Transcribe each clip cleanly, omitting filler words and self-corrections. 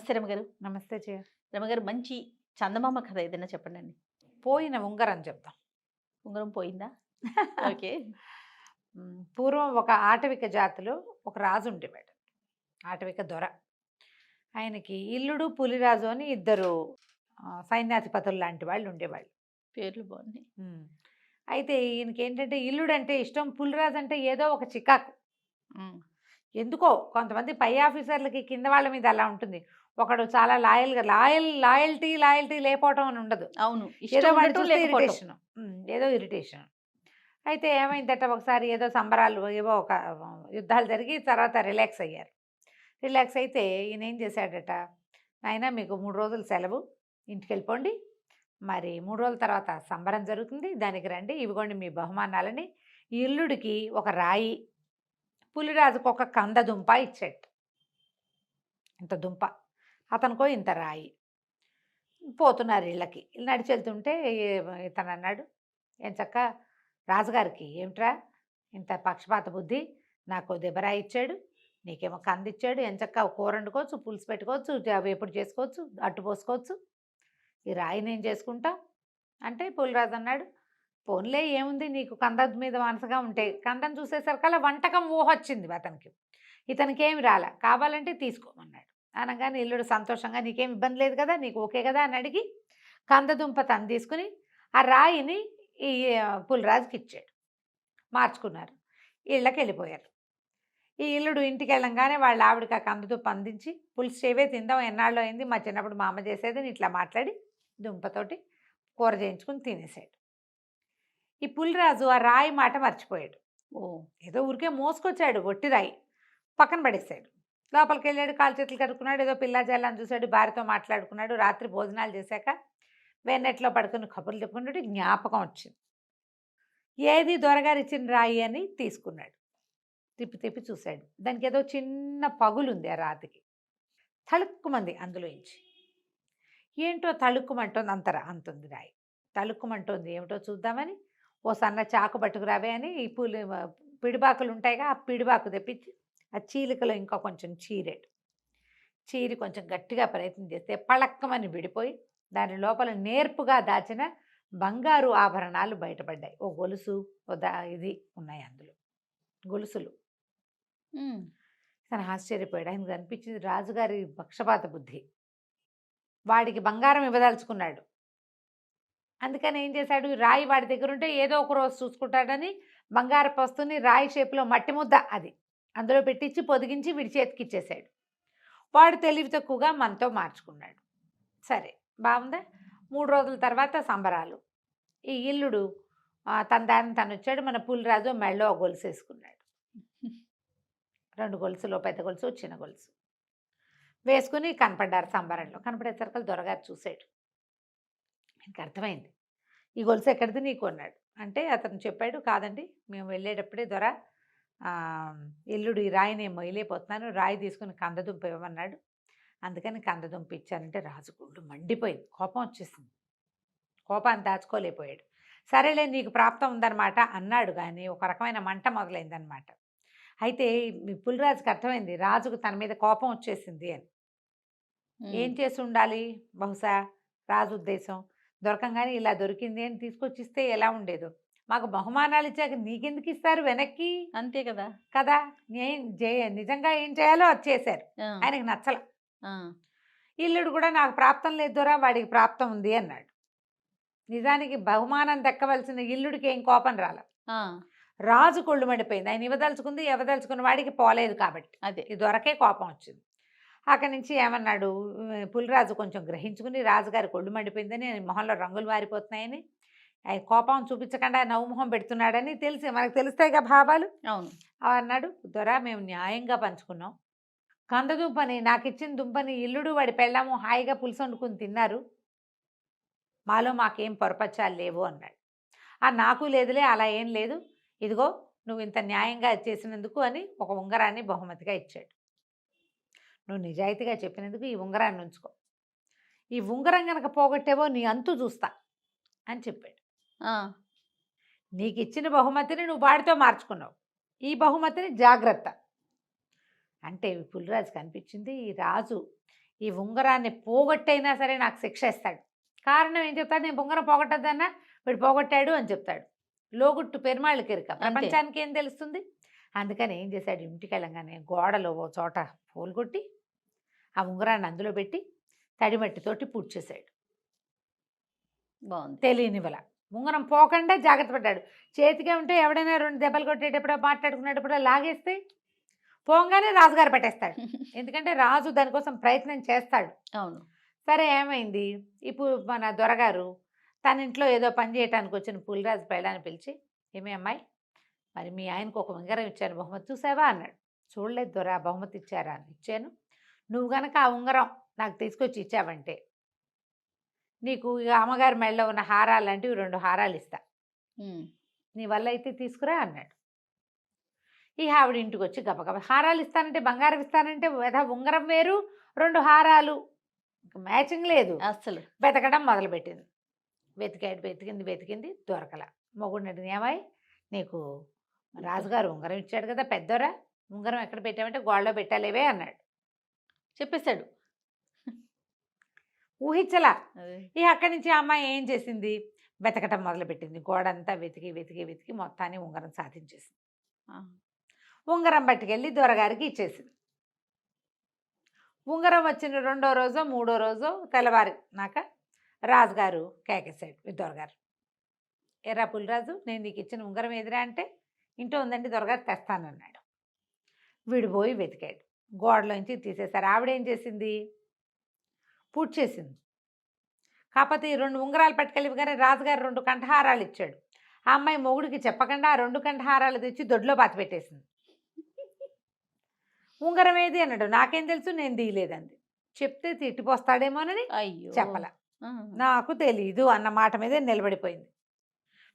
నమస్తే రమగారు. నమస్తే జయ. రమగారు మంచి చందమామ కథ ఏదైనా చెప్పండండి. పోయిన ఉంగరం చెప్దాం. ఉంగరం పోయిందా? ఓకే. పూర్వం ఒక ఆటవిక జాతిలో ఒక రాజు ఉండేవాడు. ఆటవిక దొర. ఆయనకి ఇల్లుడు, పులిరాజు అని ఇద్దరు సైన్యాధిపతులు లాంటి వాళ్ళు ఉండేవాళ్ళు. పేర్లు బాగున్నాయి. అయితే ఈయనకి ఏంటంటే ఇల్లుడు అంటే ఇష్టం, పులిరాజు అంటే ఏదో ఒక చికాకు. ఎందుకో కొంతమంది పై ఆఫీసర్లకి కింద వాళ్ళ మీద అలా ఉంటుంది. ఒకడు చాలా లాయల్టీ లేకపోవటం అని ఉండదు. అవును. ఏదో వాడు చూస్తే ఇరిటేషన్, ఏదో ఇరిటేషన్. అయితే ఏమైందట, ఒకసారి ఏదో సంబరాలు ఏవో ఒక యుద్ధాలు జరిగి తర్వాత రిలాక్స్ అయ్యారు. రిలాక్స్ అయితే ఈయన ఏం చేశాడట, నాయనా మీకు 3 రోజులు సెలవు, ఇంటికి వెళ్ళిపోండి, మరి 3 రోజుల తర్వాత సంబరం జరుగుతుంది, దానికి రండి, ఇవిగోండి మీ బహుమానాలని. ఈ ఇల్లుడికి ఒక రాయి, పులిరాజుకు ఒక కంద దుంప ఇచ్చాడు. ఇంత దుంప, అతనికో ఇంత రాయి. పోతున్నారు ఇళ్ళకి. నడిచి వెళ్తుంటే ఇతను అన్నాడు, ఏం చక్క రాజుగారికి ఏమిట్రా ఇంత పక్షపాత బుద్ధి, నాకు దెబ్బరాయి ఇచ్చాడు, నీకేమో కంది ఇచ్చాడు, ఎంచక్క కూర వండుకోవచ్చు, పులుసు పెట్టుకోవచ్చు, వేపుడు చేసుకోవచ్చు, అట్టు పోసుకోవచ్చు, ఈ రాయి నేను చేసుకుంటా అంటే పులిరాజు అన్నాడు, పోన్లే ఏముంది, నీకు కంద మీద మనసుగా ఉంటే కందం చూసేసరికల్లా వంటకం ఊహొచ్చింది అతనికి. ఇతనికి ఏమి రాలే, కావాలంటే తీసుకోమన్నాడు. అనగానే ఇల్లుడు సంతోషంగా, నీకేం ఇబ్బంది లేదు కదా, నీకు ఓకే కదా అని అడిగి కందదుంప తను తీసుకుని ఆ రాయిని ఈ పులిరాజుకి ఇచ్చాడు. మార్చుకున్నారు, ఇళ్ళకి వెళ్ళిపోయారు. ఈ ఇల్లుడు ఇంటికి వెళ్ళంగానే వాళ్ళ ఆవిడకి ఆ కందదుంప అందించి, పులుసు చేవే తిందాం, ఎన్నాళ్ళు అయింది, మా చిన్నప్పుడు మా అమ్మ చేసేది, ఇట్లా మాట్లాడి దుంపతోటి కూర చేయించుకుని తినేసాడు. ఈ పులిరాజు ఆ రాయి మాట మర్చిపోయాడు. ఏదో ఊరికే మోసుకొచ్చాడు, ఒట్టి రాయి పక్కన పడేసాడు. లోపలికి వెళ్ళాడు, కాలు చేతులు కడుక్కున్నాడు, ఏదో పిల్లాజల్లని చూశాడు, భార్యతో మాట్లాడుకున్నాడు. రాత్రి భోజనాలు చేశాక వెన్నెట్లో పడుకుని కబుర్లు చెప్పుకున్నాడు. జ్ఞాపకం వచ్చింది, ఏది దొరగారు ఇచ్చిన రాయి అని తీసుకున్నాడు. తిప్పి తిప్పి చూశాడు, దానికి ఏదో చిన్న పగులుంది ఆ రాతికి. తళుక్కుమంది అందులోంచి. ఏంటో తళుక్కుమంటోంది, అంతుంది రాయి. తళుక్కుమంటోంది ఏమిటో చూద్దామని ఓ సన్న చాకు పట్టుకురావే అని ఈ పిడిబాకులు ఉంటాయిగా, ఆ పిడిబాకు తెప్పించి ఆ చీలికలో ఇంకా కొంచెం చీరాడు. చీరి కొంచెం గట్టిగా ప్రయత్నం చేస్తే పళక్కమని విడిపోయి దాని లోపల నేర్పుగా దాచిన బంగారు ఆభరణాలు బయటపడ్డాయి. ఓ గొలుసు, ఇది ఉన్నాయి అందులో గొలుసులు. తను ఆశ్చర్యపోయాడు. ఆయనకు అనిపించింది రాజుగారి పక్షపాత బుద్ధి, వాడికి బంగారం ఇవ్వదలుచుకున్నాడు. అందుకని ఏం చేశాడు, రాయి వాడి దగ్గర ఉంటే ఏదో ఒక రోజు చూసుకుంటాడని బంగారపు వస్తువుని రాయి షేపులో మట్టి ముద్ద అది అందులో పెట్టించి పొదిగించి విడి చేతికి ఇచ్చేసాడు. వాడు తెలివి తక్కువగా మనతో మార్చుకున్నాడు. సరే బాగుందా. 3 రోజుల తర్వాత సంబరాలు. ఈ ఇల్లుడు తన దాన్ని తను వచ్చాడు. మన పులిరాజు మెళ్ళో గొలుసు వేసుకున్నాడు. 2 గొలుసులు, పెద్ద గొలుసు, చిన్న గొలుసు వేసుకుని కనపడ్డారు సంబరంలో. కనపడేసరికి దొరగారు చూశాడు. ఆయనకు అర్థమైంది, ఈ గొలుసు ఎక్కడిది నీకు అన్నాడు. అంటే అతను చెప్పాడు, కాదండి మేము వెళ్ళేటప్పుడే దొర ఇల్లుడు ఈ రాయి నేను మొయ్యలేకపోతున్నాను, రాయి తీసుకుని కందదుంప ఇవ్వమన్నాడు, అందుకని కందదుంప ఇచ్చానంటే రాజు గుళ్ళు మండిపోయింది, కోపం వచ్చేసింది. కోపాన్ని దాచుకోలేకపోయాడు. సరేలే నీకు ప్రాప్తం ఉందన్నమాట అన్నాడు, కానీ ఒక రకమైన మంట మొదలైందనమాట. అయితే పులిరాజుకి అర్థమైంది రాజుకు తన మీద కోపం వచ్చేసింది అని. ఏం చేసి ఉండాలి, బహుశా రాజు ఉద్దేశం దొరకంగానే ఇలా దొరికింది అని తీసుకొచ్చిస్తే ఎలా ఉండేదో. మాకు బహుమానాలు ఇచ్చాక నీకెందుకు ఇస్తారు వెనక్కి, అంతే కదా కదా. నిజంగా ఏం చేయాలో అది చేశారు. ఆయనకి నచ్చల. ఇల్లుడు కూడా నాకు ప్రాప్తం లేదు దొరా, వాడికి ప్రాప్తం ఉంది అన్నాడు. నిజానికి బహుమానం దక్కవలసిన ఇల్లుడికి ఏం కోపం రాల, రాజు కొళ్ళు మండిపోయింది. ఆయన ఇవ్వదలుచుకున్న వాడికి పోలేదు కాబట్టి అదే ఈ దొరకే కోపం వచ్చింది. అక్కడి నుంచి ఏమన్నాడు, పులిరాజు కొంచెం గ్రహించుకుని రాజుగారి కొళ్ళు మండిపోయిందని, మొహంలో రంగులు మారిపోతున్నాయని, ఆయన కోపం చూపించకుండా నవ్వుమొహం పెడుతున్నాడని తెలిసి, మనకు తెలుస్తాయిగా భావాలు. అవును అన్నాడు, దొర మేము న్యాయంగా పంచుకున్నాం, కందదుంపని నాకు ఇచ్చిన దుంపని ఇల్లుడు వాడి పెళ్ళాము హాయిగా పులుసు వండుకుని తిన్నారు, మాలో మాకేం పొరపచ్చాలు లేవు అన్నాడు. నాకు లేదులే, అలా ఏం లేదు, ఇదిగో నువ్వు ఇంత న్యాయంగా చేసినందుకు అని ఒక ఉంగరాన్ని బహుమతిగా ఇచ్చాడు. నువ్వు నిజాయితీగా చెప్పినందుకు ఈ ఉంగరాన్ని ఉంచుకో, ఈ ఉంగరం కనుక పోగొట్టేవో నీ అంతు చూస్తా అని చెప్పాడు. నీకు ఇచ్చిన బహుమతిని నువ్వు వాడితో మార్చుకున్నావు, ఈ బహుమతిని జాగ్రత్త అంటే. పులిరాజు కనిపించింది, ఈ రాజు ఈ ఉంగరాన్ని పోగొట్టైనా సరే నాకు శిక్ష ఇస్తాడు. కారణం ఏం చెప్తాడు? నేను ఉంగరం పోగొట్టద్దన్నా వీడు పోగొట్టాడు అని చెప్తాడు. లోగుట్టు పెరుమాళ్ళకి ఎరుక, ప్రపంచానికి ఏం తెలుస్తుంది? అందుకని ఏం చేశాడు? ఇంటికి వెళ్ళంగానే గోడలో ఓ చోట పోలు కొట్టి ఆ ఉంగరాన్ని అందులో పెట్టి తడిమట్టితోటి పూడ్చేశాడు. బాగుంది. తెలియనివల ఉంగరం పోకుండా జాగ్రత్త పడ్డాడు. చేతికే ఉంటే ఎవడైనా 2 దెబ్బలు కొట్టేటప్పుడో మాట్లాడుకునేటప్పుడో లాగేస్తే పోగానే రాజుగారు పెట్టేస్తాడు. ఎందుకంటే రాజు దానికోసం ప్రయత్నం చేస్తాడు. అవును. సరే ఏమైంది? ఇప్పుడు మన దొరగారు తన ఇంట్లో ఏదో పని చేయడానికి వచ్చిన పులిరాజు పెళ్ళాన్ని పిలిచి, ఏమి అమ్మాయి, మరి మీ ఆయనకు ఒక ఉంగరం ఇచ్చాను, బహుమతి చూసావా అన్నాడు. చూడలేదు దొర, బహుమతి ఇచ్చారా అని. ఇచ్చాను. నువ్వు గనక ఆ ఉంగరం నాకు తీసుకొచ్చి ఇచ్చావంటే నీకు ఇక అమ్మగారి మెడలో ఉన్న హారాలు లాంటివి 2 హారాలు ఇస్తా, నీ వల్ల అయితే తీసుకురా అన్నాడు. ఈ ఆవిడ ఇంటికి వచ్చి గబగబా హారాలు ఇస్తానంటే, బంగారం ఇస్తానంటే ఉంగరం వేరు, 2 హారాలు మ్యాచింగ్ లేదు. అసలు వెతకడం మొదలుపెట్టింది. వెతికింది దొరకల. మొగుడిని అడిగింది, ఏమై నీకు రాజుగారు ఉంగరం ఇచ్చాడు కదా పెద్దోరా, ఉంగరం ఎక్కడ పెట్టామంటే గోడలో పెట్టాలేవే అన్నాడు. చెప్పేశాడు. ఊహించలా. ఇక అక్కడి నుంచి ఆ అమ్మాయి ఏం చేసింది? వెతకటం మొదలుపెట్టింది. గోడంతా వెతికి మొత్తాన్ని ఉంగరం సాధించేసింది. ఉంగరం పట్టుకెళ్ళి దొరగారికి ఇచ్చేసింది. ఉంగరం వచ్చిన 2వ రోజో 3వ రోజో తెల్లవారినాక రాజుగారు కేకేశాడు దొరగారు, ఎరా పులిరాజు, నేను నీకు ఇచ్చిన ఉంగరం ఎదురా అంటే, ఇంట్లో ఉందండి దొరగారు తెస్తానన్నాడు. వీడు పోయి వెతికాడు. గోడలోంచి తీసేశారు. ఆవిడేం చేసింది? పూడ్చేసింది. కాకపోతే ఈ 2 ఉంగరాలు పట్టుకెళ్ళి కానీ రాజుగారు 2 కంఠహారాలు ఇచ్చాడు. ఆ అమ్మాయి మొగుడికి చెప్పకుండా ఆ 2 కంఠహారాలు తెచ్చి దొడ్లో పాతి పెట్టేసింది. ఉంగరం ఏది అన్నాడు. నాకేం తెలుసు, నేను తీయలేదంది. చెప్తే తిట్టిపోస్తాడేమోనని చెప్పల. నాకు తెలీదు అన్న మాట మీదే నిలబడిపోయింది.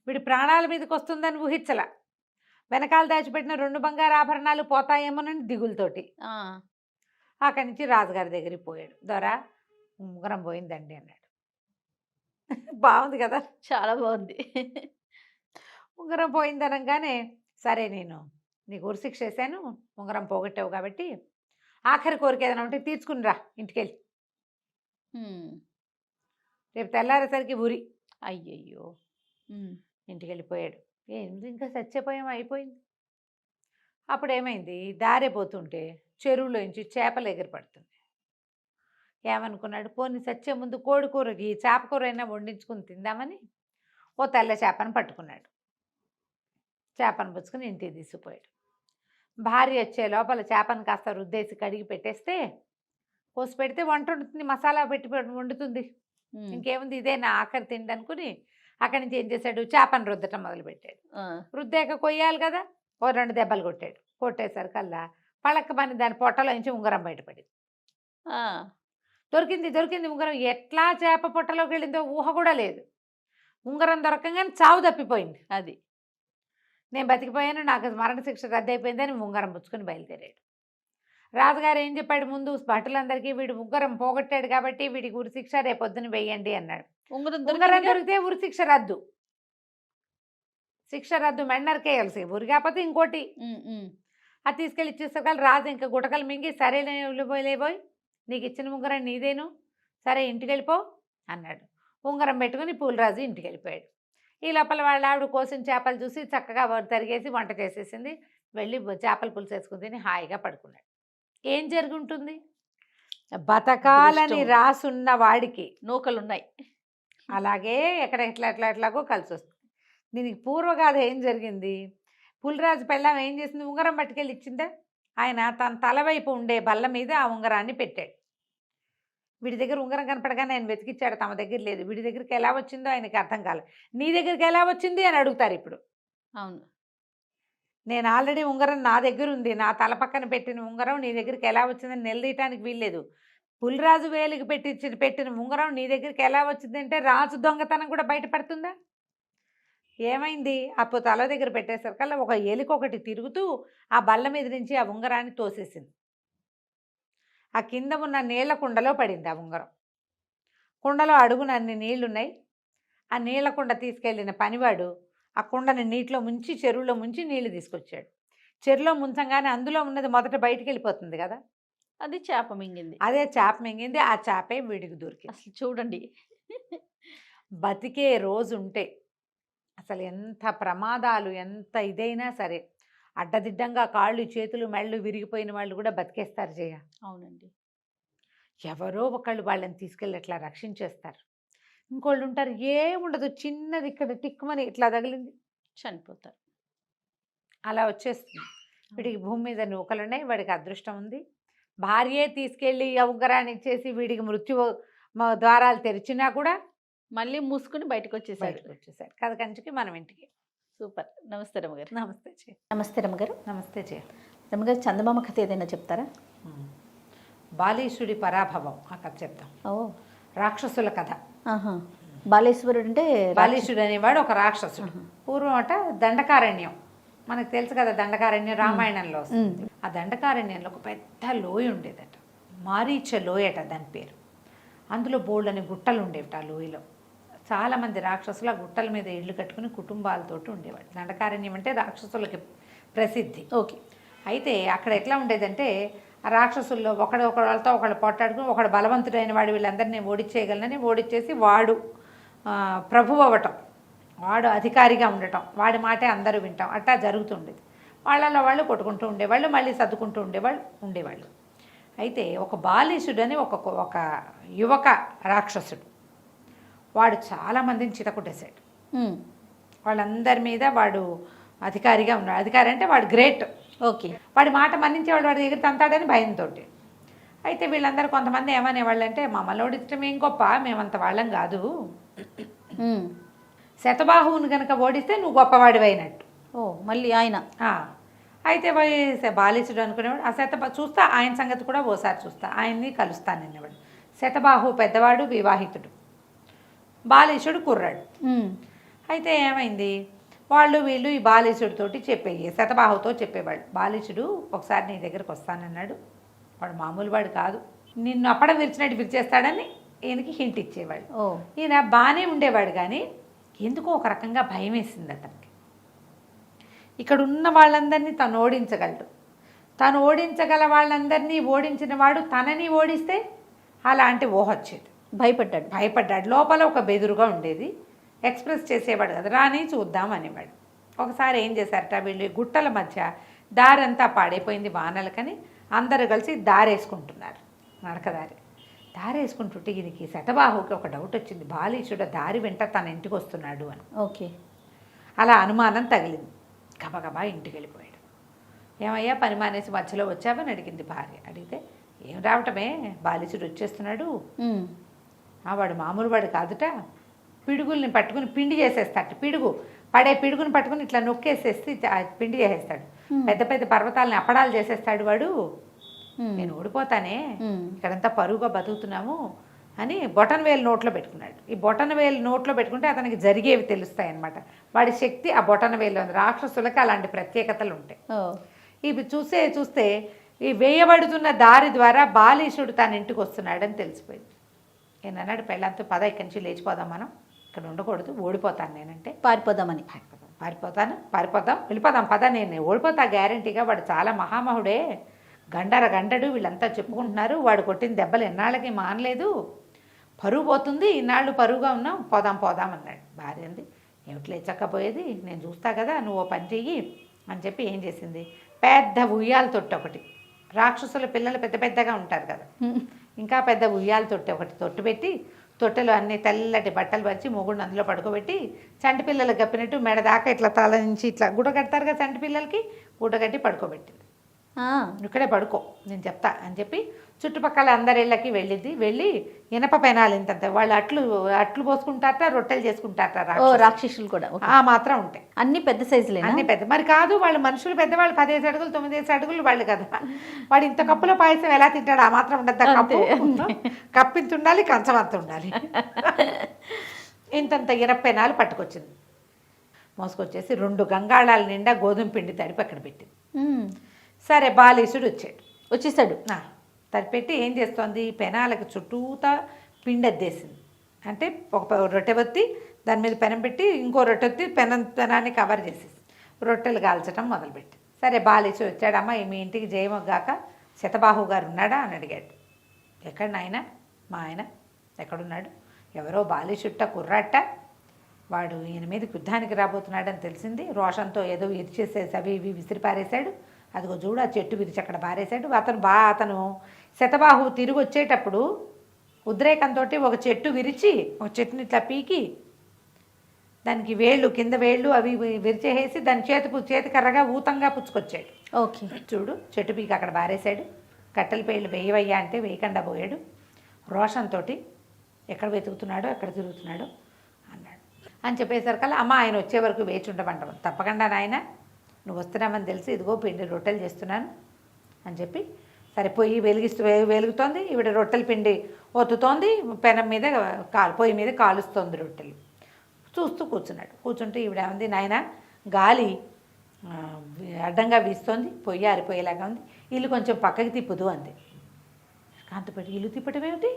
వీడి ప్రాణాల మీదకి వస్తుందని ఊహించల. వెనకాల దాచిపెట్టిన 2 బంగారు ఆభరణాలు పోతాయేమోనని దిగులతోటి అక్కడి నుంచి రాజుగారి దగ్గరికి పోయాడు. దొరా, ఉంగరం పోయిందండి అన్నాడు. బాగుంది కదా, చాలా బాగుంది. ఉంగరం పోయిందనగానే, సరే నేను నీకు ఉరిశిక్ష వేసాను, ఉంగరం పోగొట్టావు కాబట్టి ఆఖరి కోరిక ఏదైనా ఉంటే తీర్చుకునిరా ఇంటికెళ్ళి, రేపు తెల్లారేసరికి ఉరి. అయ్యయ్యో. ఇంటికి వెళ్ళిపోయాడు. ఏంది ఇంకా చచ్చిపోయాం, అయిపోయింది. అప్పుడు ఏమైంది? దారే పోతుంటే చెరువులోంచి చేపలు ఎగిరిపడుతుంది. ఏమనుకున్నాడు? పోనీ చచ్చే ముందు కోడి కూరకి చేప కూర అయినా వండించుకుని తిందామని ఓ తెల్ల చేపను పట్టుకున్నాడు. చేపను పుచ్చుకుని ఇంటికి తీసుకుపోయాడు. భార్య వచ్చే లోపల చేపను కాస్త రుద్దేసి కడిగి పెట్టేస్తే, కోసి పెడితే వంట వండుతుంది, మసాలా పెట్టి వండుతుంది. ఇంకేముంది, ఇదే నా ఆఖరి తిండి అనుకుని అక్కడి నుంచి ఏం చేశాడు? చేపను రుద్దటం మొదలుపెట్టాడు. రుద్దాక కొయ్యాలి కదా, ఓ 2 దెబ్బలు కొట్టాడు. కొట్టేసరికల్లా పళక్కమని దాని పొట్టలో నుంచి ఉంగరం బయటపడింది. దొరికింది ఉంగరం. ఎట్లా చేప పొట్టలోకి వెళ్ళిందో ఊహ కూడా లేదు. ఉంగరం దొరకంగానే చావు తప్పిపోయింది. అది నేను బతికిపోయాను, నాకు మరణశిక్ష రద్దయిపోయిందని ఉంగరం పుచ్చుకొని బయలుదేరాడు. రాజుగారు ఏం చెప్పాడు? ముందు భటులందరికీ వీడు ఉంగరం పోగొట్టాడు కాబట్టి వీడికి ఉరిశిక్ష రేపొద్దున వేయండి అన్నాడు. ఉంగరం దొరికితే ఉరిశిక్ష రద్దు, శిక్ష రద్దు, మెండర్కేయాల్సి. ఉరి కాకపోతే ఇంకోటి. అది తీసుకెళ్ళి ఇచ్చేసరికి రాజు ఇంకా గుటకలు మింగి, సరేలే లేబోయ్, నీకు ఇచ్చిన ఉంగరం నీదేను, సరే ఇంటికి వెళ్ళిపో అన్నాడు. ఉంగరం పెట్టుకుని పూలరాజు ఇంటికి వెళ్ళిపోయాడు. ఈ లోపల వాళ్ళ ఆవిడ కోసిన చేపలు చూసి చక్కగా తరిగేసి వంట చేసేసింది. వెళ్ళి చేపల పులుసు వేసుకుని తిని హాయిగా పడుకున్నాడు. ఏం జరిగి ఉంటుంది? బతకాలని రాసున్న వాడికి నూకలున్నాయి. అలాగే ఎట్లాగో కలిసి వస్తుంది. దీనికి పూర్వగాథ ఏం జరిగింది? పులిరాజు పెళ్ళాం ఏం చేసింది? ఉంగరం పట్టుకెళ్ళి ఇచ్చిందా? ఆయన తన తలవైపు ఉండే బల్ల మీద ఆ ఉంగరాన్ని పెట్టాడు. వీడి దగ్గర ఉంగరం కనపడగానే ఆయన వెతికిచ్చాడు, తమ దగ్గర లేదు. వీడి దగ్గరికి ఎలా వచ్చిందో ఆయనకి అర్థం కాలేదు. నీ దగ్గరికి ఎలా వచ్చింది అని అడుగుతారు ఇప్పుడు. అవును, నేను ఆల్రెడీ ఉంగరం నా దగ్గర ఉంది, నా తల పక్కన పెట్టిన ఉంగరం నీ దగ్గరికి ఎలా వచ్చిందని నిలదీయటానికి వీల్లేదు. పులిరాజు వేలికి పెట్టిన ఉంగరం నీ దగ్గరికి ఎలా వచ్చిందంటే రాజు దొంగతనం కూడా బయటపడుతుందా? ఏమైంది? అప్పుడు తల దగ్గర పెట్టేసరికల్లా ఒక ఎలికొకటి తిరుగుతూ ఆ బల్ల మీద నుంచి ఆ ఉంగరాన్ని తోసేసింది. ఆ కింద ఉన్న నీళ్ల కుండలో పడింది ఆ ఉంగరం. కుండలో అడుగున అన్ని నీళ్లున్నాయి. ఆ నీళ్ల కుండ తీసుకెళ్ళిన పనివాడు ఆ కుండని నీటిలో ముంచి, చెరువులో ముంచి నీళ్లు తీసుకొచ్చాడు. చెరువులో ముంచంగానే అందులో ఉన్నది మొదట బయటికి వెళ్ళిపోతుంది కదా. అది చేప మింగింది. అదే చేప మింగింది. ఆ చేపే వీడికి దొరికింది. అసలు చూడండి. బతికే రోజుంటే అసలు ఎంత ప్రమాదాలు ఎంత ఇదైనా సరే అడ్డదిడ్డంగా కాళ్ళు చేతులు మెళ్ళు విరిగిపోయిన వాళ్ళు కూడా బతికేస్తారు జయ. అవునండి. ఎవరో ఒకళ్ళు వాళ్ళని తీసుకెళ్ళి అట్లా రక్షించేస్తారు. ఇంకోళ్ళు ఉంటారు ఏముండదు, చిన్నది ఇక్కడ టిక్కుమని ఇట్లా తగిలింది చనిపోతారు. అలా వచ్చేస్తుంది. వీడికి భూమి మీద నూకలున్నాయి, వాడికి అదృష్టం ఉంది. భార్యే తీసుకెళ్ళి ఆ ఉంగరాన్ని ఇచ్చేసి వీడికి మృత్యు ద్వారాలు తెరిచినా కూడా మళ్ళీ మూసుకుని బయటకు వచ్చేసాడు. బయటకు వచ్చేసాడు. కథ కంచికి మనం ఇంటికి. సూపర్. నమస్తే రమ్మగారు. నమస్తే జయ. నమస్తే రమ్మగారు. నమస్తే జయ. రమ్మగారు, చందమామ కథ ఏదైనా చెప్తారా? బాలీసుడి పరాభవం ఆ కథ చెప్తాం. ఓ, రాక్షసుల కథ. ఆహా. బాలేశ్వరుడు అంటే బాలీసుడు అనేవాడు ఒక రాక్షసుడు. పూర్వం అట దండకారణ్యం, మనకు తెలుసు కదా దండకారణ్యం, రామాయణంలో వస్తుంది. ఆ దండకారణ్యంలో ఒక పెద్ద లోయ ఉండేదట, మారీచ లోయట దాని పేరు. అందులో బోళ్ళని గుట్టలు ఉండేవిట. ఆ లోయలో చాలామంది రాక్షసులు ఆ గుట్టల మీద ఇళ్ళు కట్టుకుని కుటుంబాలతోటి ఉండేవాడు. దండకారణ్యం అంటే రాక్షసులకి ప్రసిద్ధి. ఓకే. అయితే అక్కడ ఎట్లా ఉండేదంటే ఆ రాక్షసుల్లో ఒకళ్ళతో ఒకళ్ళు పోట్లాడుకుని ఒకడు బలవంతుడైన వాడు వీళ్ళందరినీ ఓడించేయగలనని ఓడించేసి వాడు ప్రభువు అవ్వటం, వాడు అధికారిగా ఉండటం, వాడి మాటే అందరూ వింటాం, అట్టా జరుగుతుండేది. వాళ్ళలో వాళ్ళు కొట్టుకుంటూ ఉండేవాళ్ళు, మళ్ళీ సర్దుకుంటూ ఉండేవాళ్ళు. అయితే ఒక బాలీసుడని ఒక యువక రాక్షసుడు, వాడు చాలామందిని చితకుట్టేశాడు. వాళ్ళందరి మీద వాడు అధికారిగా ఉన్నాడు. అధికారి అంటే వాడు గ్రేట్. ఓకే. వాడి మాట మన్నించేవాడు, వాడి దగ్గర తంతాడని భయంతో. అయితే వీళ్ళందరూ కొంతమంది ఏమనేవాళ్ళు అంటే, మమ్మల్ని ఓడించడం ఏం గొప్ప, మేమంత వాళ్ళం కాదు, శతబాహువుని కనుక ఓడిస్తే నువ్వు గొప్పవాడివి అయినట్టు. ఓ, మళ్ళీ ఆయన. అయితే బాలీసుడు అనుకునేవాడు, ఆ చూస్తా ఆయన సంగతి కూడా ఓసారి చూస్తా, ఆయన్ని కలుస్తాను అనేవాడు. శతబాహు పెద్దవాడు, వివాహితుడు, బాలీసుడు కుర్రాడు. అయితే ఏమైంది, వీళ్ళు ఈ బాలీసుడితోటి శతబాహుతో చెప్పేవాడు, బాలీసుడు ఒకసారి నీ దగ్గరకు వస్తానన్నాడు, వాడు మామూలు వాడు కాదు, నిన్ను అప్పడం విరిచినట్టు విరిచేస్తాడని ఈయనకి హింట్ ఇచ్చేవాడు. ఈయన బాగానే ఉండేవాడు, కానీ ఎందుకో ఒక రకంగా భయం వేసింది అతనికి. ఇక్కడ ఉన్న వాళ్ళందరినీ తను ఓడించగలడు, తను ఓడించగల వాళ్ళందరినీ ఓడించిన వాడు తనని ఓడిస్తే అలాంటి ఊహ వచ్చేది. భయపడ్డాడు. లోపల ఒక బెదురుగా ఉండేది, ఎక్స్ప్రెస్ చేసేవాడు కదా, రాని చూద్దాం అనేవాడు. ఒకసారి ఏం చేశారట, వీళ్ళు గుట్టల మధ్య దారంతా పాడైపోయింది వానలకని అందరూ కలిసి దారేసుకుంటున్నారు, నడకదారి. దారేసుకుంటుంటే ఈయనకి శతబాహుకి ఒక డౌట్ వచ్చింది, బాలీసుడు దారి వెంట తన ఇంటికి వస్తున్నాడు అని. ఓకే. అలా అనుమానం తగిలింది. గబగబా ఇంటికి వెళ్ళిపోయాడు. ఏమయ్యా పని మానేసి మధ్యలో వచ్చావని అడిగింది భార్య. అడిగితే ఏం రావటమే, బాలీసుడు వచ్చేస్తున్నాడు, వాడు మామూలు వాడు కాదుట, పిడుగుల్ని పట్టుకుని పిండి చేసేస్తాడు, పిడుగుని పట్టుకుని ఇట్లా నొక్కేసేసి పిండి చేసేస్తాడు, పెద్ద పెద్ద పర్వతాలని అప్పడాలు చేసేస్తాడు వాడు, నేను ఓడిపోతానే, ఇక్కడంతా పరువుగా బతుకుతున్నాము అని బొటన్ వేలు నోట్లో పెట్టుకున్నాడు. ఈ బొటన వేలు నోట్లో పెట్టుకుంటే అతనికి జరిగేవి తెలుస్తాయి అన్నమాట. వాడి శక్తి ఆ బొటన వేలు ఉంది. రాక్షసులకి అలాంటి ప్రత్యేకతలు ఉంటాయి. ఇవి చూస్తే ఈ వేయబడుతున్న దారి ద్వారా బాలీసుడు తన ఇంటికి వస్తున్నాడని తెలిసిపోయింది. నేను అన్నాడు పెళ్ళంతో, పద ఇక్కడి నుంచి లేచిపోదాం, మనం ఇక్కడ ఉండకూడదు, ఓడిపోతాను నేనంటే. పారిపోదాం, వెళ్ళిపోదాం పద, నేను ఓడిపోతా గ్యారంటీగా, వాడు చాలా మహామహుడే, గండడు, వీళ్ళంతా చెప్పుకుంటున్నారు, వాడు కొట్టిన దెబ్బలు ఎన్నాళ్ళకి మానలేదు, పరువు పోతుంది, ఇన్నాళ్ళు పరువుగా ఉన్నాం, పోదాం అన్నాడు. భార్య అంది, ఏమిటి లేచక్కపోయేది, నేను చూస్తా కదా, నువ్వు ఓ పని చెయ్యి అని చెప్పి ఏం చేసింది, పెద్ద ఉయ్యాల తొట్టి ఒకటి, రాక్షసుల పిల్లలు పెద్ద పెద్దగా ఉంటారు కదా, ఇంకా పెద్ద ఉయ్యాల తొట్టి పెట్టి, తొట్టెలో అన్ని తెల్లటి బట్టలు పరిచి మొగుడిని అందులో పడుకోబెట్టి, చంటి పిల్లలు గప్పినట్టు మెడ దాకా ఇట్లా తల నుంచి ఇట్లా గుడ్డ కడతారు కదా చంటి పిల్లలకి, గుడ్డ కట్టి పడుకోబెట్టింది. ఇక్కడే పడుకో నేను చెప్తా అని చెప్పి చుట్టుపక్కల అందరిళ్ళకి వెళ్ళి ఇనప పెనాలు ఇంతంత, వాళ్ళు అట్లు పోసుకుంటారట, రొట్టెలు చేసుకుంటారట, రాక్షసులు కూడా ఆ మాత్రం ఉంటాయి, అన్ని పెద్ద సైజులే, అన్ని పెద్ద. మరి కాదు, వాళ్ళు మనుషులు పెద్దవాళ్ళు, 15 అడుగులు 9 అడుగులు వాళ్ళు కదా, వాడు ఇంత కప్పులో పాయసం ఎలా తింటాడు, ఆ మాత్రం ఉండద్దా, కప్పింత ఉండాలి, కంచం అంత ఉండాలి. ఇంతంత ఇనప పెనాలు పట్టుకొచ్చింది, మోసుకొచ్చేసి 2 గంగాళాల నిండా గోధుమ పిండి తడిపి అక్కడ పెట్టింది. సరే బాలీసుడు వచ్చేసాడు. తడిపెట్టి ఏం చేస్తోంది, పెనాలకు చుట్టూతా పిండి అద్దేసింది. అంటే ఒక రొట్టె ఒత్తి దాని మీద పెనం పెట్టి ఇంకో రొట్టె ఒత్తి పెనాన్ని కవర్ చేసేసి రొట్టెలు కాల్చడం మొదలుపెట్టి. సరే బాలీసుడు వచ్చాడమ్మా, మీ ఇంటికి జయమొగ్గాక శతబాహు గారు ఉన్నాడా అని అడిగాడు. ఎక్కడ నాయన? మా ఆయన ఎక్కడున్నాడు? ఎవరో బాలిషుట్ట కుర్రాట, వాడు ఈయన మీదకి యుద్ధానికి రాబోతున్నాడని తెలిసింది. రోషంతో ఏదో ఇరిచేసేసి అవి ఇవి విసిరి పారేశాడు. అదిగో చూడు ఆ చెట్టు విరిచి అక్కడ పారేశాడు. అతను శతబాహు తిరిగి వచ్చేటప్పుడు ఉద్రేకంతో ఒక చెట్టు విరిచి ఒక చెట్టుని ఇట్లా పీకి దానికి వేళ్ళు కింద వేళ్ళు అవి విరిచేసి దాని చేతికర్రగా ఊతంగా పుచ్చుకొచ్చాడు. ఓకే. చూడు చెట్టు పీకి అక్కడ బారేశాడు. కట్టెల పేళ్ళు వేయవయ్యా అంటే వేయకుండా పోయాడు. రోషంతో ఎక్కడ వెతుకుతున్నాడో ఎక్కడ తిరుగుతున్నాడో అన్నాడు. అని చెప్పేసరికల్లా అమ్మ ఆయన వచ్చే వరకు వేచి ఉండమంటాం. తప్పకుండా నాయన నువ్వు వస్తున్నామని తెలిసి ఇదిగో పిండి రొట్టెలు చేస్తున్నాను అని చెప్పి, సరే పొయ్యి వెలుగుతోంది. ఈవిడ రొట్టెల పిండి ఒత్తుతోంది. పెనం మీద పొయ్యి మీద కాలుస్తోంది రొట్టెలు. చూస్తూ కూర్చున్నాడు. కూర్చుంటే ఈవిడ ఉంది, నాయన గాలి అడ్డంగా వీస్తోంది, పొయ్యి ఆరిపోయేలాగా ఉంది, ఇల్లు కొంచెం పక్కకి తిప్పుదు అంది. కాంతపడి ఇల్లు తిప్పటం ఏమిటి,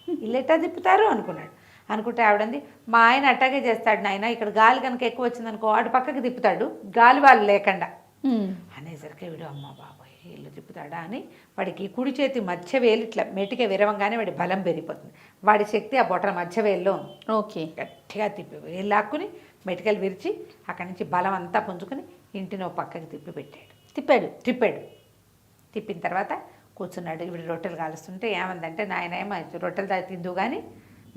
ఇల్లు ఎట్టా తిప్పుతారు అనుకున్నాడు. అనుకుంటే ఆవిడంది, మా ఆయన అట్టాగే చేస్తాడు నాయన, ఇక్కడ గాలి కనుక ఎక్కువ వచ్చిందనుకో వాడు పక్కకి తిప్పుతాడు గాలి వాళ్ళు లేకుండా అనేసరికి వీడు అమ్మ బాబాయ్ ఇల్లు తిప్పుతాడా అని వాడికి కుడి చేతి మధ్య వేలు ఇట్లా మెటిక విరవంగానే వాడి బలం పెరిగిపోతుంది. వాడి శక్తి ఆ బొట్టల మధ్య వేల్లో ఉంది. ఓకే. గట్టిగా తిప్పి వేలు లాక్కుని మెటికలు విరిచి అక్కడి నుంచి బలం అంతా పుంజుకొని ఇంటిని పక్కకి తిప్పాడు. తిప్పిన తర్వాత కూర్చున్నాడు. ఇవి రొట్టెలు కాలుస్తుంటే ఏమందంటే, నాయన ఏమో రొట్టెలు తిందు కానీ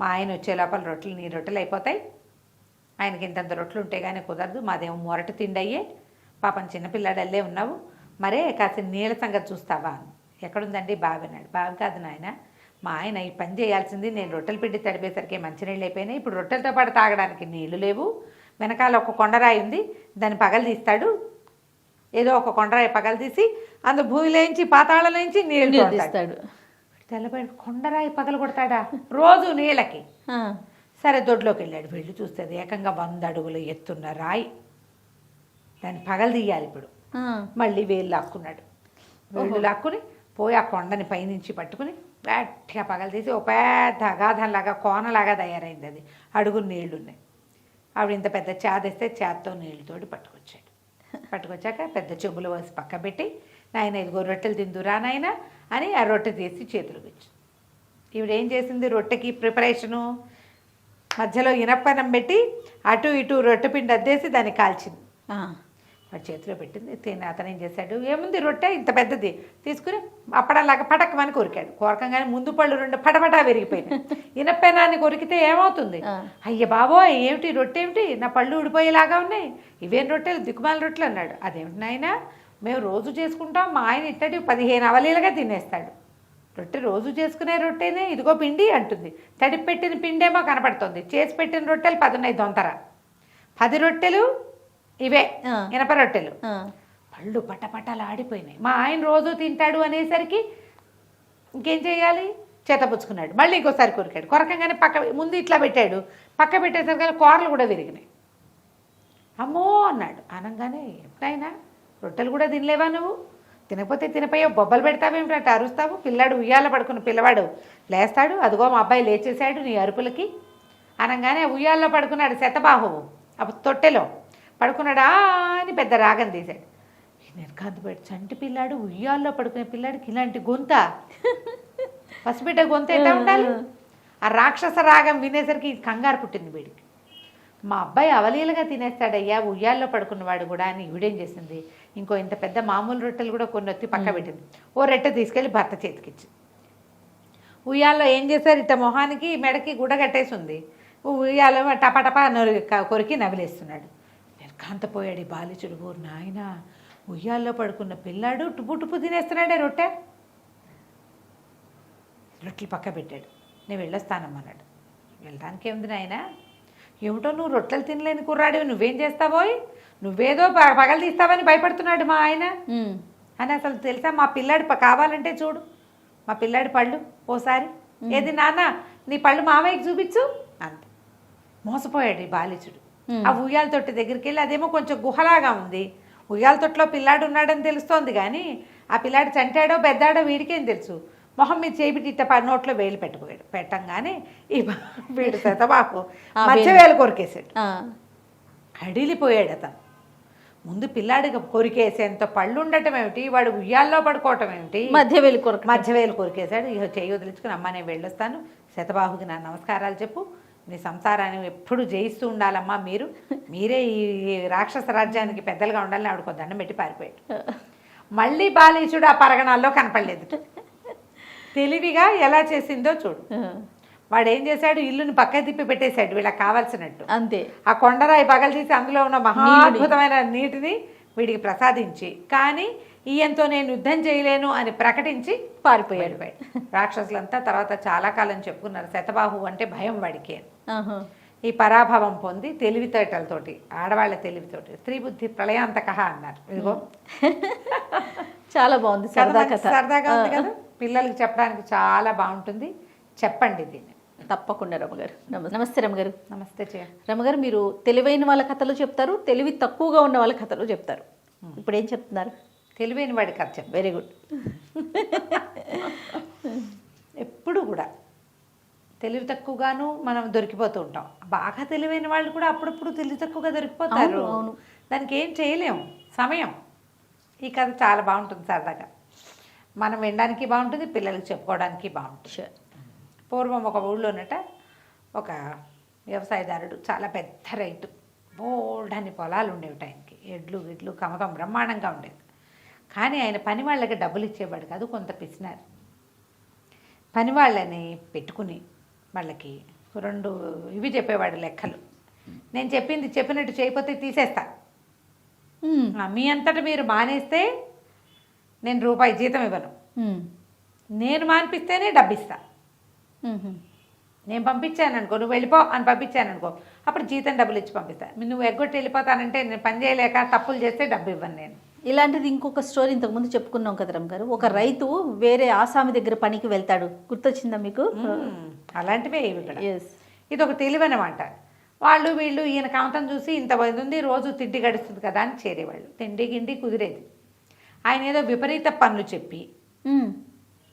మా ఆయన వచ్చే లోపల నీ రొట్టెలు అయిపోతాయి, ఆయనకి ఇంతంత రొట్టెలు ఉంటే కానీ కుదరదు, మాదేమో మొరటి తిండి అయ్యే, పాపం చిన్నపిల్లాడల్లే ఉన్నావు, మరే కాస్త నీళ్ళ సంగతి చూస్తావా? ఎక్కడుందండి బావి అన్నాడు. బావి కాదు నాయన, మా ఆయన ఈ పని చేయాల్సింది, నేను రొట్టెలు పిండి తడిపేసరికి మంచినీళ్ళు అయిపోయినాయి, ఇప్పుడు రొట్టెలతో పాటు తాగడానికి నీళ్లు లేవు, వెనకాల ఒక కొండరాయి ఉంది దాన్ని పగలు తీస్తాడు, ఏదో ఒక కొండరాయి పగలు తీసి అందు భూమిలోంచి పాతాళలోంచి నీళ్ళు తీస్తాడు. తెల్లబడి కొండరాయి పగలు కొడతాడా రోజు నీళ్ళకి? సరే దొడ్లోకి వెళ్ళాడు. వెళ్ళి చూస్తే ఏకంగా 100 అడుగులు ఎత్తున్న రాయి, దాన్ని పగలు తీయాలి. ఇప్పుడు మళ్ళీ వేలు లాక్కున్నాడు. వేళ్ళు లాక్కుని పోయి ఆ కొండని పైనుంచి పట్టుకుని గట్టిగా పగలు తీసి ఒక పెద్ద అగాధంలాగా కోనలాగా తయారైంది. అది అడుగు నీళ్లున్నాయి. ఆవిడ ఇంత పెద్ద చేదేస్తే చేత్తో నీళ్ళతోటి పట్టుకొచ్చాక పెద్ద చెంబులు వేసి పక్క పెట్టి, నాయన ఇదిగో రొట్టెలు తిందురా నాయన అని ఆ రొట్టె తీసి చేతులు పెట్టి, ఈవిడ ఏం చేసింది, రొట్టెకి ప్రిపరేషను మధ్యలో ఇనపనం పెట్టి అటు ఇటు రొట్టె పిండి అద్దేసి దాన్ని కాల్చింది. వాడి చేతిలో పెట్టింది. అతను ఏం చేశాడు, ఏముంది రొట్టె ఇంత పెద్దది తీసుకుని అప్పడంలాగా పటక్కమని కొరికాడు. కొరకంగానే ముందు పళ్ళు 2 పటపటా విరిగిపోయినాయి. ఇనపెనాన్ని కొరికితే ఏమవుతుంది? అయ్య బాబోయ్ ఏమిటి రొట్టె ఏమిటి, నా పళ్ళు ఊడిపోయేలాగా ఉన్నాయి, ఇవేం రొట్టెలు, దిక్కుమాల రొట్టెలు అన్నాడు. అదేమిటి నాయన, మేము రోజు చేసుకుంటాం, మా ఆయన ఇట్టటి 15 అవలీలుగా తినేస్తాడు, రొట్టె రోజు చేసుకునే రొట్టెనే, ఇదిగో పిండి అంటుంది, తడిపి పెట్టిన పిండేమో కనపడుతుంది, చేసి పెట్టిన రొట్టెలు 10 ఉన్నాయి దొంతర, 10 రొట్టెలు ఇవే ఇనప రొట్టెలు, పళ్ళు పట్టపట్టాలు ఆడిపోయినాయి. మా ఆయన రోజు తింటాడు అనేసరికి ఇంకేం చేయాలి, చేతపుచ్చుకున్నాడు. మళ్ళీ ఇంకోసారి కొరికాడు. కొరకంగానే ముందు ఇట్లా పెట్టాడు, పక్క పెట్టేసరికి కూరలు కూడా విరిగినాయి. అమ్మో అన్నాడు. అనగానే ఎప్పుడైనా రొట్టెలు కూడా తినలేవా నువ్వు, తినకపోతే తినపోయావు, బొబ్బలు పెడతావేమిటంటే అరుస్తావు, పిల్లాడు ఉయ్యాల పడుకున్న పిల్లవాడు లేస్తాడు, అదిగో మా అబ్బాయి లేచేశాడు నీ అరుపులకి అనగానే ఉయ్యాల్లో పడుకున్నాడు శతబాహువు. అప్పుడు తొట్టెలో పడుకున్నాడా అని పెద్ద రాగం తీశాడు. నేను కాంతపేట చంటి పిల్లాడు ఉయ్యాల్లో పడుకునే పిల్లాడికి ఇలాంటి గొంత, పసిబిడ్డ గొంత ఎట్లా ఉండాలి? ఆ రాక్షస రాగం వినేసరికి కంగారు పుట్టింది వీడికి. మా అబ్బాయి అవలీలుగా తినేస్తాడయ్యా ఉయ్యాల్లో పడుకున్నవాడు కూడా అని ఈవిడేం చేసింది, ఇంకో ఇంత పెద్ద మామూలు రొట్టెలు కూడా కొన్ని వచ్చి పక్క పెట్టింది. ఓ రొట్టె తీసుకెళ్ళి భర్త చేతికిచ్చి ఉయ్యాల్లో ఏం చేశారు, ఇట్ట మొహానికి మెడకి గుడ్డ కట్టేసి ఉంది, ఉయ్యాలో టపటపా కొరికి నవిలేస్తున్నాడు. కాంతపోయాడు ఈ బాలిచుడు. ఊరు నాయన, ఉయ్యాల్లో పడుకున్న పిల్లాడు టుపు తినేస్తున్నాడే రొట్టెలు పక్క పెట్టాడు. నేను వెళ్ళొస్తానమ్మన్నాడు. వెళ్ళడానికి ఏముంది నాయన, ఏమిటో నువ్వు రొట్టెలు తినలేని కుర్రాడు, నువ్వేం చేస్తావోయ్, నువ్వేదో పగలు తీస్తావని భయపడుతున్నాడు మా ఆయన అని. అసలు తెలుసా మా పిల్లాడు కావాలంటే చూడు మా పిల్లాడి పళ్ళు ఓసారి, ఏది నాన్న నీ పళ్ళు మామయ్యకి చూపించు అంతే. మోసపోయాడు ఈ బాలిచుడు. ఆ ఉయ్యాల తొట్టి దగ్గరికి వెళ్ళి, అదేమో కొంచెం గుహలాగా ఉంది, ఉయ్యాల తొట్టులో పిల్లాడు ఉన్నాడని తెలుస్తోంది కానీ ఆ పిల్లాడు చంటాడో పెద్దాడో వీడికేం తెలుసు. మొహం మీద చేయిబిట్టి ఇట్ట నోట్లో వేలు పెట్టుకోయాడు. పెట్టంగానే ఈ వీడు శతబాకు మధ్య వేలు కొరికేశాడు. అడిలిపోయాడు అతను. ముందు పిల్లాడికి కొరికేసేంత పళ్ళు ఉండటం ఏమిటి, వాడు ఉయ్యాల్లో పడుకోవటం ఏమిటి, మధ్య వెళ్ళి కొరకు మధ్యవేలు కొరికేశాడు. ఇక చేయి వదిలించుకుని అమ్మ నేను వెళ్ళొస్తాను, శతబాహుకి నా నమస్కారాలు చెప్పు, మీ సంసారాన్ని ఎప్పుడు జయిస్తూ ఉండాలమ్మా, మీరే ఈ రాక్షస రాజ్యానికి పెద్దలుగా ఉండాలని ఆవిడకు దండం పెట్టి పారిపోయాడు. మళ్ళీ బాలీచుడు ఆ పరగణాల్లో కనపడలేదు. తెలివిగా ఎలా చేసిందో చూడు. వాడు ఏం చేశాడు, ఇల్లుని పక్క తిప్పి పెట్టేశాడు వీళ్ళకి కావాల్సినట్టు. అంతే. ఆ కొండరాయి పగలు తీసి అందులో ఉన్న మహా అద్భుతమైన నీటిని వీడికి ప్రసాదించి, కానీ ఈయంతో నేను యుద్ధం చేయలేను అని ప్రకటించి పారిపోయాడు. రాక్షసులంతా తర్వాత చాలా కాలం చెప్పుకున్నారు శతబాహు అంటే భయం వాడికి అని. ఈ పరాభవం పొంది తెలివితేటలతోటి, ఆడవాళ్ళ తెలివితోటి, స్త్రీ బుద్ధి ప్రళయాంతక అన్నారు. ఇదిగో చాలా బాగుంది, సరదాగా ఉంది కదా, పిల్లలకి చెప్పడానికి చాలా బాగుంటుంది. చెప్పండి దీన్ని తప్పకుండా. రమగారు నమస్తే. రమగారు నమస్తే. రమగారు, మీరు తెలివైన వాళ్ళ కథలు చెప్తారు, తెలివి తక్కువగా ఉన్న వాళ్ళ కథలు చెప్తారు. ఇప్పుడు ఏం చెప్తున్నారు? తెలివైన వాడి కథ చెప్పు. Very good. ఎప్పుడు కూడా తెలివి తక్కువగాను మనం దొరికిపోతూ ఉంటాం. బాగా తెలివైన వాళ్ళు కూడా అప్పుడప్పుడు తెలివి తక్కువగా దొరికిపోతారు. దానికి ఏం చేయలేము, సమయం. ఈ కథ చాలా బాగుంటుంది, సరదాగా మనం వినడానికి బాగుంటుంది, పిల్లలకి చెప్పుకోవడానికి బాగుంటుంది. పూర్వం ఒక ఊళ్ళోనట ఒక వ్యవసాయదారుడు, చాలా పెద్ద రైతు, బోల్డని పొలాలు ఉండేవి ఆయనకి, ఎడ్లు గిడ్లు కమకం బ్రహ్మాండంగా ఉండేది. కానీ ఆయన పని వాళ్ళకి డబ్బులు ఇచ్చేవాడు కాదు, కొంత పిసినారు. పని వాళ్ళని పెట్టుకుని వాళ్ళకి 2 ఇవి చెప్పేవాడు లెక్కలు. నేను చెప్పింది చెప్పినట్టు చేయకపోతే తీసేస్తా, మీ అంతటా మీరు మానేస్తే నేను రూపాయి జీతం ఇవ్వను, నేను మానిపిస్తేనే డబ్బిస్తా. నేను పంపించాను అనుకో, నువ్వు వెళ్ళిపో అని పంపించాను అనుకో, అప్పుడు జీతం డబ్బులు ఇచ్చి పంపిస్తాను. నువ్వు ఎగ్గొట్టి వెళ్ళిపోతానంటే నేను పని చేయలేక తప్పులు చేస్తే డబ్బు ఇవ్వను నేను. ఇలాంటిది ఇంకొక స్టోరీ ఇంతకుముందు చెప్పుకున్నాం కదా రమ్ గారు. ఒక రైతు వేరే ఆసామి దగ్గర పనికి వెళ్తాడు, గుర్తొచ్చిందా మీకు? అలాంటివే ఇవి ఇక్కడ. ఇది ఒక తెలివనమాట. వాళ్ళు వీళ్ళు ఈయన కాంతం చూసి ఇంతమంది ఉంది, రోజు తిండి గడుస్తుంది కదా అని చేరేవాళ్ళు. తిండి గిండి కుదిరేది. ఆయన ఏదో విపరీత పనులు చెప్పి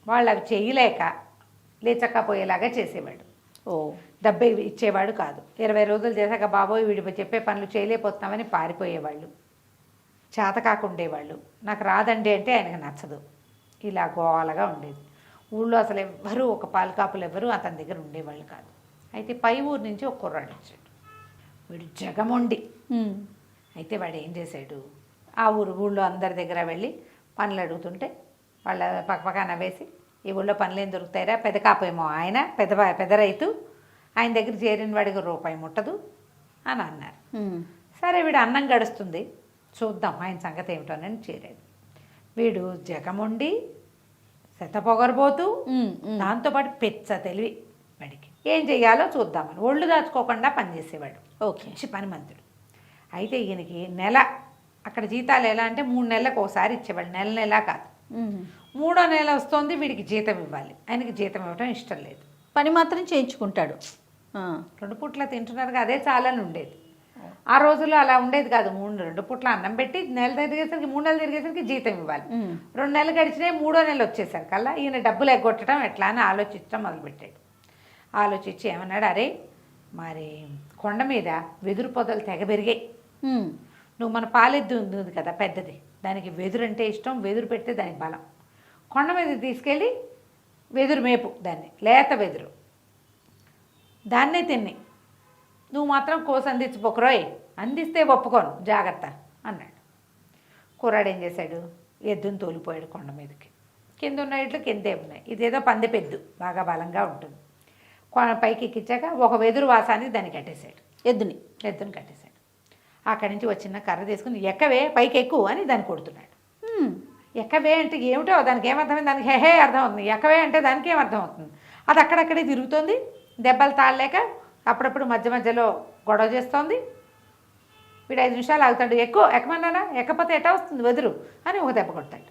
వాళ్ళు అవి చేయలేక లేచక్కపోయేలాగా చేసేవాడు. డబ్బే ఇచ్చేవాడు కాదు. 20 రోజులు చేశాక బాబోయ్ వీడి చెప్పే పనులు చేయలేకపోతున్నామని పారిపోయేవాళ్ళు, చేత కాకుండేవాళ్ళు. నాకు రాదండి అంటే ఆయనకు నచ్చదు. ఇలా గోలగా ఉండేది. ఊళ్ళో అసలు ఎవ్వరూ, ఒక పాలకాపులు ఎవ్వరూ అతని దగ్గర ఉండేవాళ్ళు కాదు. అయితే పై ఊరు నుంచి ఒక కుర్రాడు వచ్చాడు, వీడు జగమొండి. అయితే వాడు ఏం చేశాడు, ఆ ఊళ్ళో అందరి దగ్గర వెళ్ళి పనులు అడుగుతుంటే వాళ్ళ పక్కపక్క నవ్వేసి, ఈ ఊళ్ళో పనులు ఏం దొరుకుతాయిరా, పెద్ద కాపేమో ఆయన, పెద్ద రైతు, ఆయన దగ్గర చేరిన వాడికి రూపాయి ముట్టదు అని అన్నారు. సరే వీడు అన్నం గడుస్తుంది, చూద్దాం ఆయన సంగతి ఏమిటోనని చేరాడు. వీడు జగముండి శతపొగరబోతూ, దాంతోపాటు పెచ్చ తెలివి వాడికి. ఏం చెయ్యాలో చూద్దామని ఒళ్ళు దాచుకోకుండా పనిచేసేవాడు. మంచి పని మంతుడు. అయితే ఈయనకి నెల అక్కడ జీతాలు ఎలా అంటే 3 నెలలకు ఒకసారి ఇచ్చేవాళ్ళు, నెల కాదు. 3వ నెల వస్తుంది, వీడికి జీతం ఇవ్వాలి. ఆయనకి జీతం ఇవ్వటం ఇష్టం లేదు, పని మాత్రం చేయించుకుంటాడు. 2 పూట్ల తింటున్నారుగా, అదే చాలని ఉండేది. ఆ రోజుల్లో అలా ఉండేది కాదు. 2 పూట్ల అన్నం పెట్టి నెల తిరిగేసరికి 3 నెలలు తిరిగేసరికి జీతం ఇవ్వాలి. 2 నెలలు గడిచినాయి, 3వ నెల వచ్చేసరికల్లా ఈయన డబ్బులు ఎగ్గొట్టడం ఎట్లా అని ఆలోచించడం మొదలుపెట్టాడు. ఆలోచించి ఏమన్నాడు, అరే మరి కొండ మీద వెదురు పొదలు తెగ పెరిగాయి, నువ్వు మన పాలెద్దు ఉంది కదా పెద్దది, దానికి వెదురు అంటే ఇష్టం, వెదురు పెడితే దానికి బలం. కొండ మీద తీసుకెళ్ళి వెదురు మేపు, దాన్ని లేత వెదురు, దాన్నే తిన్ని, నువ్వు మాత్రం కోసి అందించిపోకరోయ్, అందిస్తే ఒప్పుకోను జాగ్రత్త అన్నాడు. కుర్రాడు ఏం చేశాడు, ఎద్దును తోలిపోయాడు కొండ మీదకి. కింద ఉన్న ఇట్లు కిందే ఉన్నాయి, ఇదేదో పంది పెద్దు, బాగా బలంగా ఉంటుంది. పైకి ఎక్కించాక ఒక వెదురు వాసానికి దాన్ని కట్టేశాడు, ఎద్దుని కట్టేశాడు. అక్కడి నుంచి వచ్చిన కర్ర తీసుకుని ఎక్కవే పైకి ఎక్కువ అని దాన్ని కొడుతున్నాడు. ఎక్కవే అంటే ఏమిటో దానికి ఏమర్థమైంది, దానికి హే అర్థం అవుతుంది. ఎక్కవే అంటే దానికి ఏమర్థం అవుతుంది, అది అక్కడక్కడే తిరుగుతుంది, దెబ్బలు తాళలేక అప్పుడప్పుడు మధ్యలో గొడవ చేస్తోంది. వీడు 5 నిమిషాలు ఆగుతాడు, ఎక్కమన్నానా, ఎక్కపోతే ఎటా వస్తుంది వెదురు అని ఒక దెబ్బ కొడతాడు.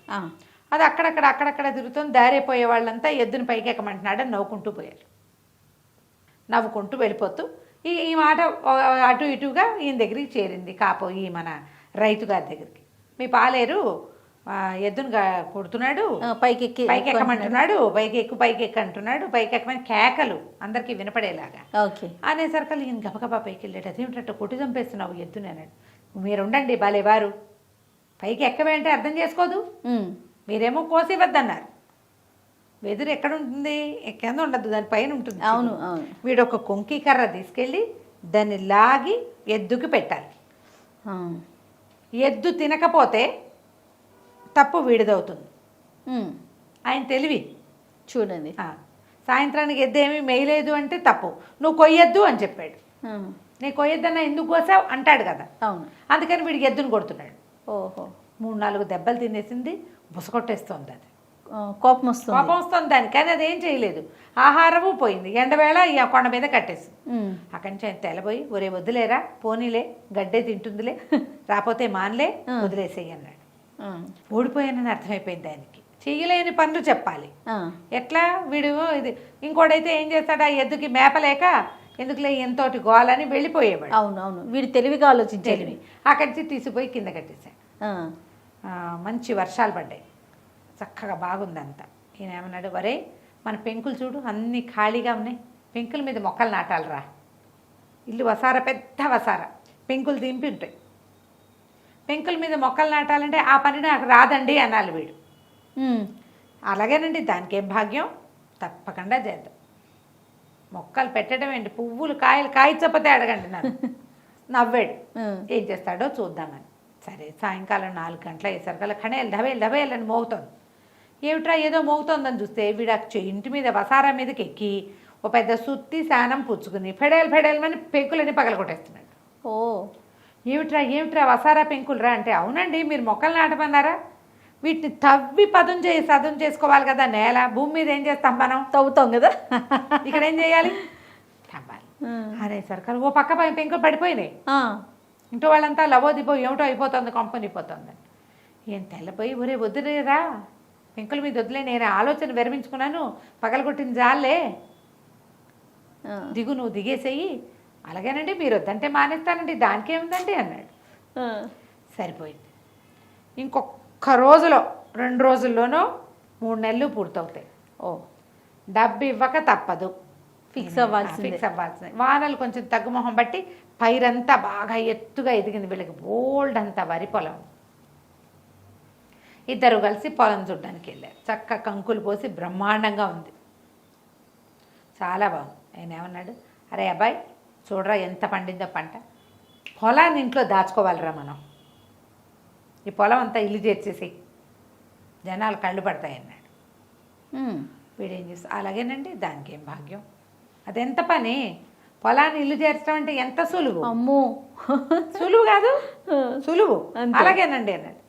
అది అక్కడక్కడ తిరుగుతుంది. దారైపోయే వాళ్ళంతా ఎద్దుని పైకి ఎక్కమంటున్నాడని నవ్వుకుంటూ పోయారు. నవ్వుకుంటూ వెళ్ళిపోతూ ఈ మాట అటు ఇటుగా ఈయన దగ్గరికి చేరింది. ఈ మన రైతు గారి దగ్గరికి, మీ పాలేరు ఎద్దును కొడుతున్నాడు, పైకి ఎక్కమంటున్నాడు, పైకి ఎక్కు అంటున్నాడు, పైకి ఎక్కమని కేకలు అందరికీ వినపడేలాగా అనేసరికి ఈయన గబగబా పైకి వెళ్ళాడు. అదేమిటట్టు కొట్టి చంపేస్తున్నావు ఎద్దుని అన్నాడు. మీరు ఉండండి బాలేవారు పైకి ఎక్కవే అంటే అర్థం చేసుకోదు. మీరేమో కోసి వద్దన్నారు. వెదురు ఎక్కడ ఉంటుంది? కింద ఉండదు, దాని పైన ఉంటుంది. అవును అవును. వీడు ఒక కొంకి కర్ర తీసుకెళ్ళి దాన్ని లాగి ఎద్దుకి పెట్టాలి. ఎద్దు తినకపోతే తప్పు వీడిదవుతుంది. ఆయన తెలివి చూడండి. సాయంత్రానికి ఎద్దు ఏమీ మేయలేదు అంటే తప్పు, నువ్వు కొయ్యొద్దు అని చెప్పాడు. నేను కొయ్యొద్దన్నా ఎందుకు కోసావు అంటాడు కదా. అవును. అందుకని వీడికి ఎద్దును కొడుతున్నాడు. ఓహో. 3-4 దెబ్బలు తినేసింది, బుసకొట్టేస్తుంది. అది కోపం వస్తుంది. కోపం వస్తుంది దానికి, కానీ అదేం చేయలేదు. ఆహారము పోయింది, ఎండవేళ ఈ కొండ మీద కట్టేసి అక్కడి నుంచి ఆయన తెలబోయి, ఒరే వద్దులేరా, పోనీలే, గడ్డే తింటుందిలే, రాపోతే మానలే, వదిలేసేయి అన్నాడు. ఓడిపోయానని అర్థమైపోయింది ఆయనకి. చెయ్యలేని పనులు చెప్పాలి. ఎట్లా వీడు ఇది. ఇంకోడైతే ఏం చేస్తాడు, ఆ ఎద్దుకి మేపలేక ఎందుకులే ఎంతోటి గోలని వెళ్ళిపోయేవాడు. అవును అవును. వీడు తెలివిగా ఆలోచించేది. అక్కడి నుంచి తీసిపోయి కింద కట్టేశాడు. మంచి వర్షాలు పడ్డాయి, చక్కగా బాగుంది అంతా. ఈయన ఏమన్నాడు, వరే మన పెంకులు చూడు అన్నీ ఖాళీగా ఉన్నాయి, పెంకుల మీద మొక్కలు నాటాలరా. ఇల్లు వసారా, పెద్ద వసారా, పెంకులు దింపి ఉంటాయి. పెంకుల మీద మొక్కలు నాటాలంటే ఆ పని నాకు రాదండి అనాలి వీడు. అలాగేనండి, దానికి ఏం భాగ్యం, తప్పకుండా చేద్దాం. మొక్కలు పెట్టడం ఏంటి, పువ్వులు కాయలు కాయచకపోతే అడగండి నన్ను. నవ్వాడు. ఏం చేస్తాడో చూద్దామని. సరే సాయంకాలం 4 గంటల అయ్యేసరికల్లా ఖణేలు ఢబేలు మోగుతోంది. ఏమిట్రా ఏదో మోగుతోందని చూస్తే వీడు ఇంటి మీద వసారా మీదకి ఎక్కి ఓ పెద్ద సుత్తి శానం పుచ్చుకుని ఫెడేలు పెంకులని పగలగొట్టేస్తున్నాడు. ఓ, ఏమిట్రా వసారా పెంకులరా అంటే, అవునండి మీరు మొక్కలు నాటమన్నారా, వీటిని తవ్వి సదం చేసుకోవాలి కదా. నేల భూమి మీద ఏం చేస్తాం మనం, తవ్వుతాం కదా, ఇక్కడ ఏం చేయాలి, తవ్వాలి అనేసరికి ఓ పక్క పెంకులు పడిపోయినాయి. ఇంటో వాళ్ళంతా లవోదిపో ఏమిటో అయిపోతుంది, కంపెనీపోతుంది. ఏం తెల్లపోయి, ఒరే వద్దులేరా, పెంకుల మీద వద్దులే, నేను ఆలోచన విరమించుకున్నాను, పగలగొట్టిన జాలే, దిగు, నువ్వు దిగేసేయి. అలాగేనండి మీరు వద్దంటే మానేస్తానండి, దానికేముందండి అన్నాడు. సరిపోయింది. ఇంకొక రోజులో 2 రోజుల్లోనో 3 నెలలు పూర్తవుతాయి. ఓ, డబ్బు ఇవ్వక తప్పదు, ఫిక్స్ అవ్వాల్సింది. వానలు కొంచెం తగ్గుమొహం బట్టి పైరంతా బాగా ఎత్తుగా ఎదిగింది. వీళ్ళకి బోల్డ్ అంతా వరి పొలం. ఇద్దరు కలిసి పొలం చూడడానికి వెళ్ళారు. చక్క కంకులు పోసి బ్రహ్మాండంగా ఉంది, చాలా బాగుంది. ఆయన ఏమన్నాడు, అరే అబ్బాయి చూడరా ఎంత పండిందో పంట, పొలాన్ని ఇంట్లో దాచుకోవాలిరా మనం, ఈ పొలం అంతా ఇల్లు చేర్చేసి జనాలు కళ్ళు పడతాయి అన్నాడు. వీడేం చేస్తా, అలాగేనండి దానికి ఏం భాగ్యం, అదెంత పని, పొలాన్ని ఇల్లు చేర్చడం అంటే ఎంత సులువు, అమ్మో సులువు కాదు, సులువు, అలాగేనండి అన్నాడు.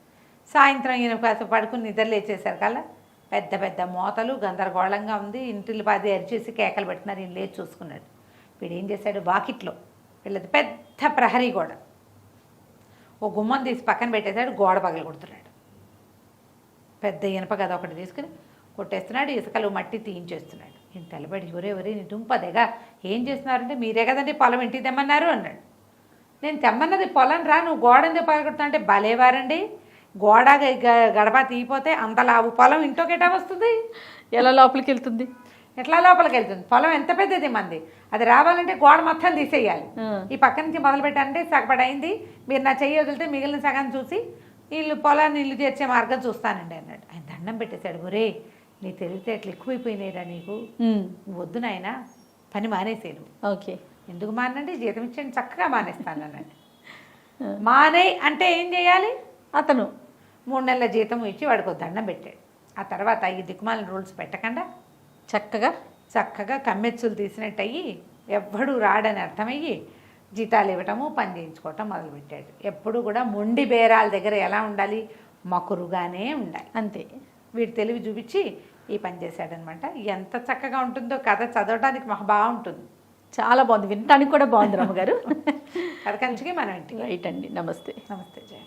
సాయంత్రం ఈయన కాస్త పడుకుని నిద్ర లేచేసారు కల్లా పెద్ద పెద్ద మోతలు, గందరగోళంగా ఉంది. ఇంటిల్లి పాది అరిచేసి కేకలు పెట్టినారు. ఈయన లేచి చూసుకున్నాడు. వీడు ఏం చేశాడు, వాకిట్లో వీళ్ళది పెద్ద ప్రహరీ గోడ, ఓ గుమ్మం తీసి పక్కన పెట్టేశాడు, గోడ పగలు కొడుతున్నాడు. పెద్ద ఇనప గద ఒకటి తీసుకుని కొట్టేస్తున్నాడు, ఇసుకలు మట్టి తీయించేస్తున్నాడు. ఈయన తెల్లబడి, ఒరే నీ దుంపదేగా ఏం చేస్తున్నారంటే, మీరే కదండి పొలం ఇంటికి తెమ్మన్నారు అన్నాడు. నేను తెమ్మన్నది పొలం రా, నువ్వు గోడ ఎందుకు పగలగొడుతున్నా అంటే, భలేవారండి, గోడ గడప తీయిపోతే అంత లావు పొలం ఇంట్లోకి ఎటా వస్తుంది, ఎలా లోపలికి వెళ్తుంది, ఎట్లా లోపలికి వెళ్తుంది, పొలం ఎంత పెద్దది మంది, అది రావాలంటే గోడ మొత్తం తీసేయాలి. ఈ పక్క నుంచి మొదలు పెట్టాలంటే సగపడైంది, మీరు నా చెయ్యి వదిలితే మిగిలిన సగం చూసి పొలాన్ని ఇల్లు చేర్చే మార్గం చూస్తానండి అన్నాడు. ఆయన దండం పెట్టేశాడు. ఒరే నీ తెలివితేటలు ఎక్కువైపోయినాయిరా నీకు, వద్దు నాయన పని మానేసేను. ఓకే, ఎందుకు మానండి, జీతం ఇచ్చేయండి చక్కగా మానేస్తాను అన్నాడు. మానే అంటే ఏం చేయాలి, అతను 3 నెలల జీతం ఇచ్చి వాడికి దండం పెట్టాడు. ఆ తర్వాత ఈ దిక్కుమాలిన రూల్స్ పెట్టకుండా చక్కగా కమ్మెచ్చులు తీసినట్టు అయ్యి ఎవ్వడూ రాడని అర్థమయ్యి జీతాలు ఇవ్వటము, పని చేయించుకోవటం మొదలుపెట్టాడు. ఎప్పుడు కూడా మొండి బేరాల దగ్గర ఎలా ఉండాలి, మకురుగానే ఉండాలి, అంతే. వీడు తెలివి చూపించి ఈ పని చేశాడనమాట. ఎంత చక్కగా ఉంటుందో కథ, చదవడానికి మాకు బాగుంటుంది, చాలా బాగుంది, వినటానికి కూడా బాగుంది రమ్మగారు. కథ కంచికి మనం ఇంటికి. రైట్ అండి, నమస్తే. నమస్తే జయ.